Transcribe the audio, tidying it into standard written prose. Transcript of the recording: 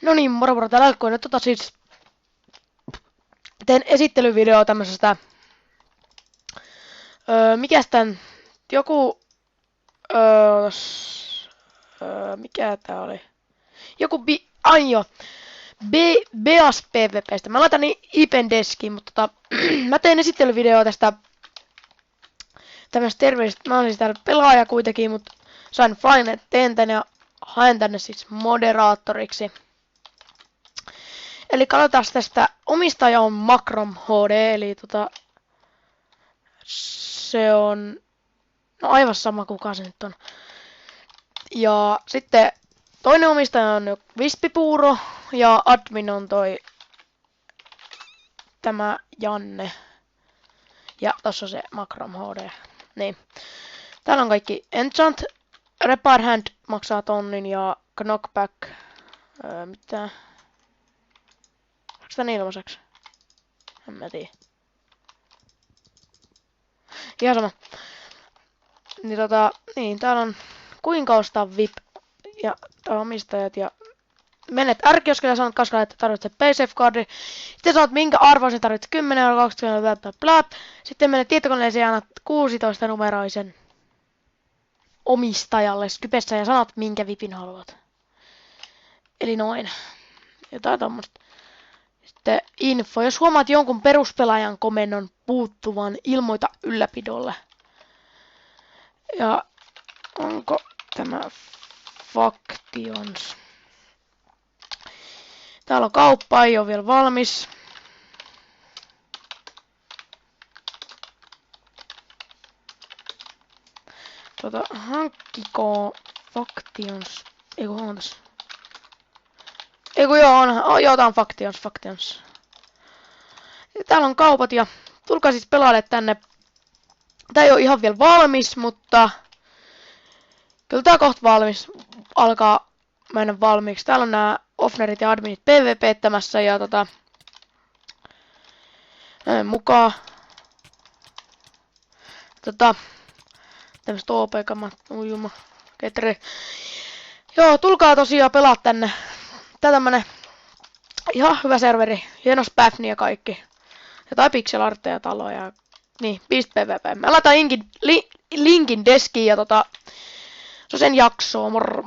No niin, moro täällä alkoi. Nyt siis teen esittelyvideo tämmöisestä mikäs tän joku mikä tää oli? Joku Beas PvPstä. Mä laitan IPn deskiin, mutta mä teen esittelyvideo tästä tämmöistä terveistä. Mä olin siis täällä pelaaja kuitenkin, mutta sain Flynet teen tän ja haen tänne siis moderaattoriksi. Eli katsotaan tästä, omistaja on Macrom HD, eli se on, no aivan sama kuka se nyt on. Ja sitten toinen omistaja on Vispipuuro ja admin on tämä Janne. Ja tossa on se Macrom HD. Niin. Täällä on kaikki enchant, repair hand maksaa 1,000 ja knockback, mitä? Onks tän ilmaiseksi? En mä tiedä. Ihan sama. Niin niin täällä on kuinka ostaa VIP ja omistajat ja menet R-kioskille ja sanot kaskalle, että tarvitset PaySafe-kardi. Sitten sanot minkä arvoisen tarvitset 10 €, 20 €, bla. Sitten menet tietokoneeseen ja annat 16 numeroisen omistajalle Skypessä ja sanot minkä VIPin haluat. Eli noin. Jotain tommoista. Sitten info. Jos huomaat jonkun peruspelaajan komennon puuttuvan, ilmoita ylläpidolle. Ja onko tämä Factions? Täällä on kauppa, ei ole vielä valmis. Hankkiko Factions? Eiku huomatas. Eiku joo, joo, tää on Factions. Ja täällä on kaupat ja tulkaa siis pelaalle tänne. Tää ei oo ihan vielä valmis, mutta kyllä tää kohta valmis alkaa mennä valmiiksi. Täällä on nää offnerit ja adminit PvP-tämässä ja mukaan tämmöset OP-kamat, ujuma, ketri. Joo, tulkaa tosiaan pelaa tänne. Tää tämmönen ihan hyvä serveri, hieno späfni ja kaikki. Jotain pixelartteja, taloja. Niin, Beast PvP. Mä laitan linkin deskiin ja se on sen jaksoa. Moro.